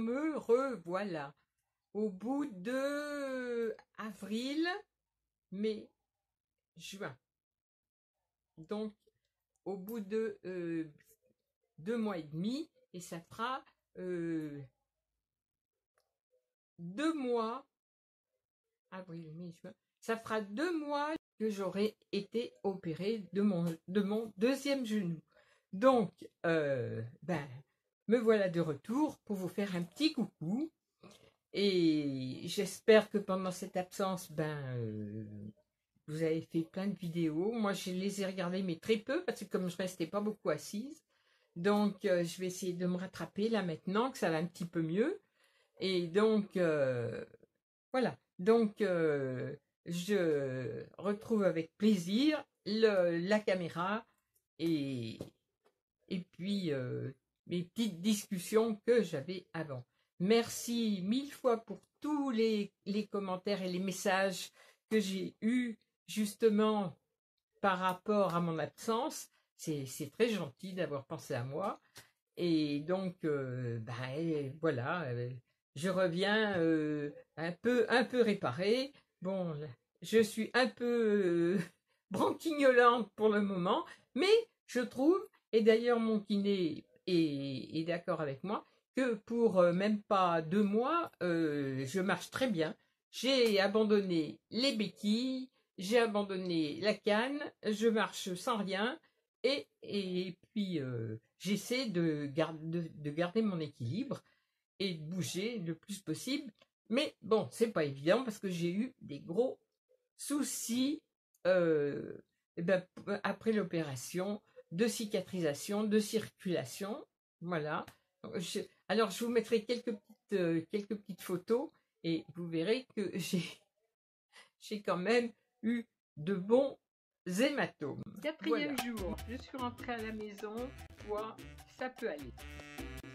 me revoilà. Au bout de avril, mai, juin. Donc, au bout de 2 mois et demi, et ça fera 2 mois, avril, mai, juin, ça fera 2 mois que j'aurai été opérée de mon deuxième genou. Donc, me voilà de retour pour vous faire un petit coucou. Et j'espère que pendant cette absence, vous avez fait plein de vidéos. Moi, je les ai regardées, mais très peu, parce que comme je restais pas beaucoup assise. Donc, je vais essayer de me rattraper là maintenant, que ça va un petit peu mieux. Et donc, voilà. Donc, je retrouve avec plaisir la caméra et puis mes petites discussions que j'avais avant. Merci 1000 fois pour tous les commentaires et les messages que j'ai eus justement par rapport à mon absence. C'est très gentil d'avoir pensé à moi. Et donc, voilà, je reviens un peu réparée. Bon, je suis un peu branquignolante pour le moment, mais je trouve, et d'ailleurs mon kiné est d'accord avec moi, que pour même pas 2 mois, je marche très bien. J'ai abandonné les béquilles, j'ai abandonné la canne, je marche sans rien, et puis j'essaie de garder mon équilibre et de bouger le plus possible. Mais bon, c'est pas évident parce que j'ai eu des gros soucis après l'opération, de cicatrisation, de circulation. Voilà. Alors, je vous mettrai quelques petites photos et vous verrez que j'ai quand même eu de bons hématomes. 4e jour, je suis rentrée à la maison. Ça peut aller.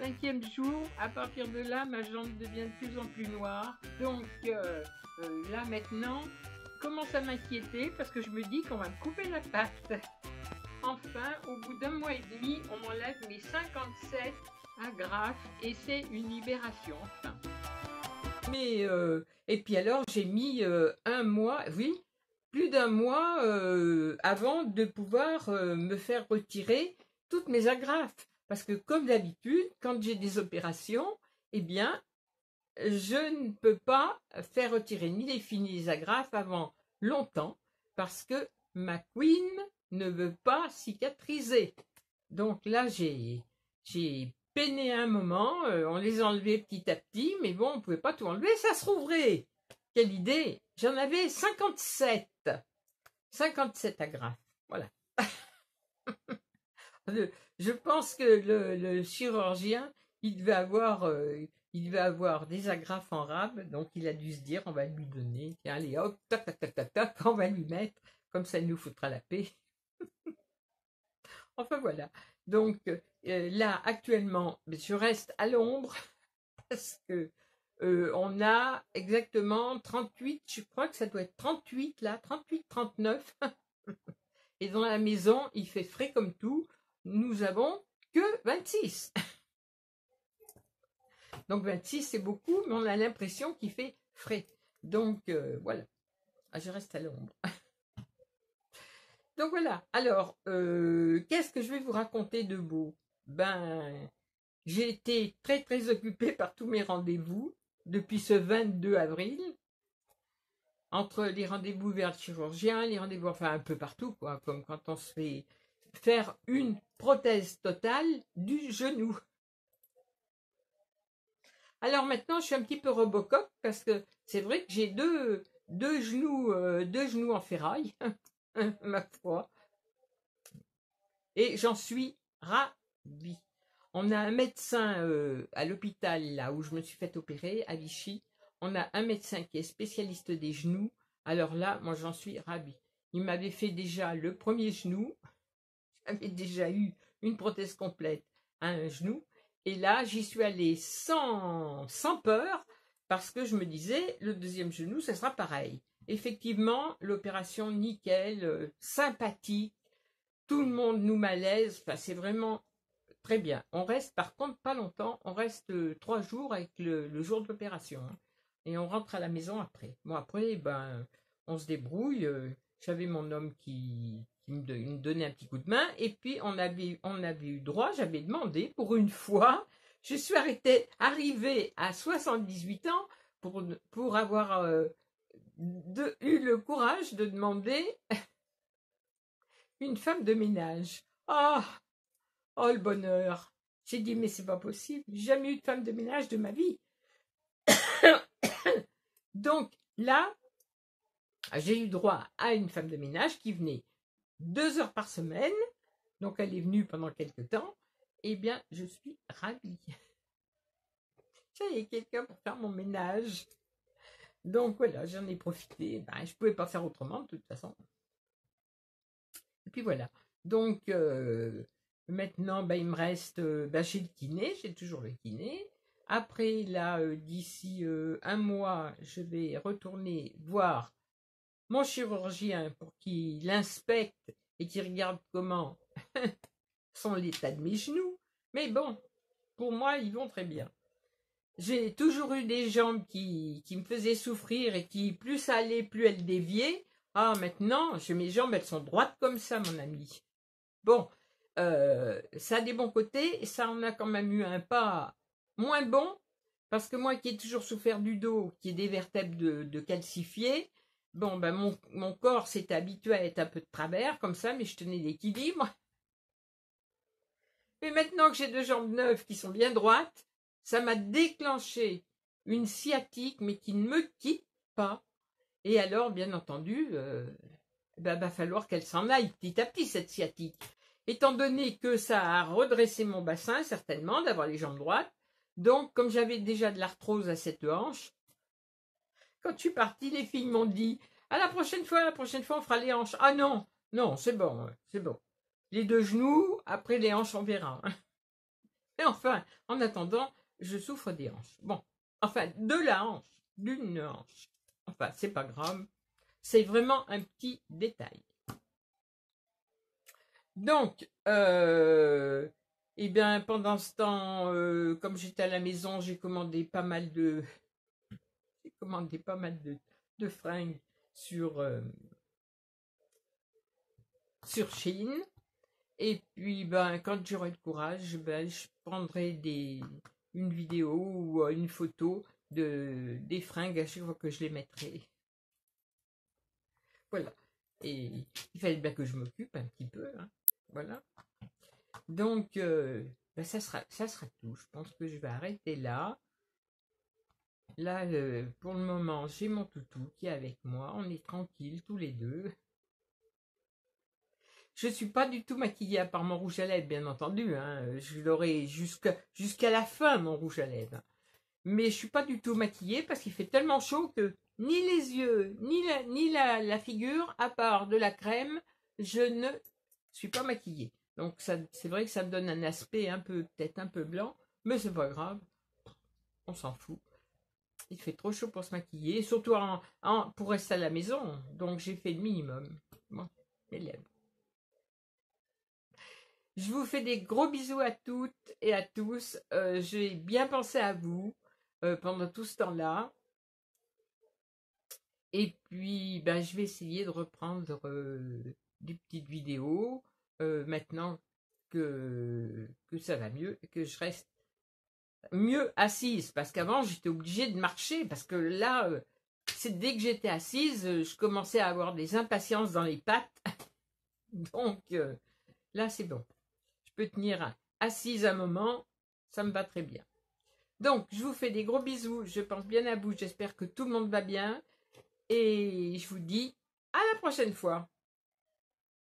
5e jour, à partir de là, ma jambe devient de plus en plus noire. Donc là maintenant, commence à m'inquiéter parce que je me dis qu'on va me couper la patte. Enfin, au bout d'1 mois et demi, on m'enlève mes 57 agrafes et c'est une libération. Enfin. Mais et puis alors, j'ai mis 1 mois, oui, plus d'1 mois avant de pouvoir me faire retirer toutes mes agrafes. Parce que comme d'habitude, quand j'ai des opérations, eh bien, je ne peux pas faire retirer ni les fils ni les agrafes avant longtemps parce que ma queen ne veut pas cicatriser. Donc là, j'ai peiné un moment, on les enlevait petit à petit, mais bon, on ne pouvait pas tout enlever, ça se rouvrait. Quelle idée! J'en avais 57 agrafes, voilà. Je pense que le chirurgien, il devait avoir des agrafes en rab, donc il a dû se dire, on va lui donner, tiens, allez hop, tac, tac, tac, tac, tac, on va lui mettre, comme ça il nous foutra la paix. Enfin voilà, donc là actuellement, je reste à l'ombre, parce que on a exactement 38, je crois que ça doit être 38 là, 38, 39, et dans la maison, il fait frais comme tout, nous avons que 26. Donc 26 c'est beaucoup, mais on a l'impression qu'il fait frais. Donc voilà, je reste à l'ombre. Donc voilà, alors qu'est-ce que je vais vous raconter de beau? J'ai été très très occupée par tous mes rendez-vous depuis ce 22 avril. Entre les rendez-vous vers le chirurgien, les rendez-vous, enfin un peu partout, quoi, comme quand on se fait faire une prothèse totale du genou. Alors maintenant, je suis un petit peu Robocop parce que c'est vrai que j'ai deux genoux en ferraille, ma foi, et j'en suis ravie. On a un médecin à l'hôpital là où je me suis fait opérer à Vichy. On a un médecin qui est spécialiste des genoux. Alors là, moi j'en suis ravie. Il m'avait fait déjà le premier genou. J'avais déjà eu une prothèse complète à un genou. Et là, j'y suis allée sans peur parce que je me disais, le deuxième genou, ça sera pareil. Effectivement, l'opération nickel, sympathique. Tout le monde nous malaise. Enfin, c'est vraiment très bien. On reste par contre pas longtemps, on reste 3 jours avec le jour de l'opération. Hein. Et on rentre à la maison après. Bon, après, ben, on se débrouille. J'avais mon homme qui me donnait un petit coup de main. Et puis, on avait eu droit, j'avais demandé, pour une fois, je suis arrivée à 78 ans pour avoir eu le courage de demander une femme de ménage. Ah, oh, le bonheur. J'ai dit, mais c'est pas possible. J'ai jamais eu de femme de ménage de ma vie. Donc là, j'ai eu droit à une femme de ménage qui venait 2 heures par semaine. Donc elle est venue pendant quelques temps. Eh bien, je suis ravie. J'avais quelqu'un pour faire mon ménage. Donc voilà, j'en ai profité. Ben, je ne pouvais pas faire autrement de toute façon. Et puis voilà. Donc maintenant, ben, il me reste chez le kiné. J'ai toujours le kiné. Après, là, d'ici 1 mois, je vais retourner voir mon chirurgien pour qu'il inspecte et qu'il regarde comment sont l'état de mes genoux. Mais bon, pour moi, ils vont très bien. J'ai toujours eu des jambes qui me faisaient souffrir et qui, plus ça allait, plus elles déviaient. Ah, maintenant, mes jambes, elles sont droites comme ça, mon ami. Bon, ça a des bons côtés et ça en a quand même eu un pas moins bon, parce que moi qui ai toujours souffert du dos, qui ai des vertèbres de calcifiées, bon, ben mon corps s'était habitué à être un peu de travers, comme ça, mais je tenais l'équilibre. Mais maintenant que j'ai 2 jambes neuves qui sont bien droites, ça m'a déclenché une sciatique, mais qui ne me quitte pas. Et alors, bien entendu, va falloir qu'elle s'en aille petit à petit, cette sciatique. Étant donné que ça a redressé mon bassin, certainement, d'avoir les jambes droites. Donc, comme j'avais déjà de l'arthrose à cette hanche, quand je suis partie, les filles m'ont dit « la prochaine fois, on fera les hanches. » Ah non, non, c'est bon, c'est bon. Les 2 genoux, après les hanches, on verra. Mais enfin, en attendant, je souffre des hanches. Bon, enfin, de la hanche, d'une hanche. Enfin, c'est pas grave. C'est vraiment un petit détail. Donc, eh bien, pendant ce temps, comme j'étais à la maison, j'ai commandé pas mal de fringues sur Shein. Et puis, ben, quand j'aurai le courage, ben, je prendrai une vidéo ou une photo des fringues à chaque fois que je les mettrai. Voilà. Et il fallait bien que je m'occupe un petit peu. Hein. Voilà. Donc, ben, ça sera tout. Je pense que je vais arrêter là. Là, pour le moment, j'ai mon toutou qui est avec moi. On est tranquilles tous les deux. Je ne suis pas du tout maquillée à part mon rouge à lèvres, bien entendu. Hein. Je l'aurai jusqu'à la fin, mon rouge à lèvres. Mais je ne suis pas du tout maquillée parce qu'il fait tellement chaud que ni les yeux, ni la figure, à part de la crème, je ne suis pas maquillée. Donc c'est vrai que ça me donne un aspect peut-être un peu blanc, mais c'est pas grave. On s'en fout. Il fait trop chaud pour se maquiller, surtout pour rester à la maison. Donc j'ai fait le minimum. Bon, les lèvres. Je vous fais des gros bisous à toutes et à tous. J'ai bien pensé à vous pendant tout ce temps-là. Et puis, ben, je vais essayer de reprendre des petites vidéos maintenant que ça va mieux et que je reste mieux assise. Parce qu'avant, j'étais obligée de marcher. Parce que là, c'est dès que j'étais assise, je commençais à avoir des impatiences dans les pattes. Donc, là, c'est bon. Je peux tenir assise un moment. Ça me va très bien. Donc, je vous fais des gros bisous. Je pense bien à vous. J'espère que tout le monde va bien. Et je vous dis à la prochaine fois.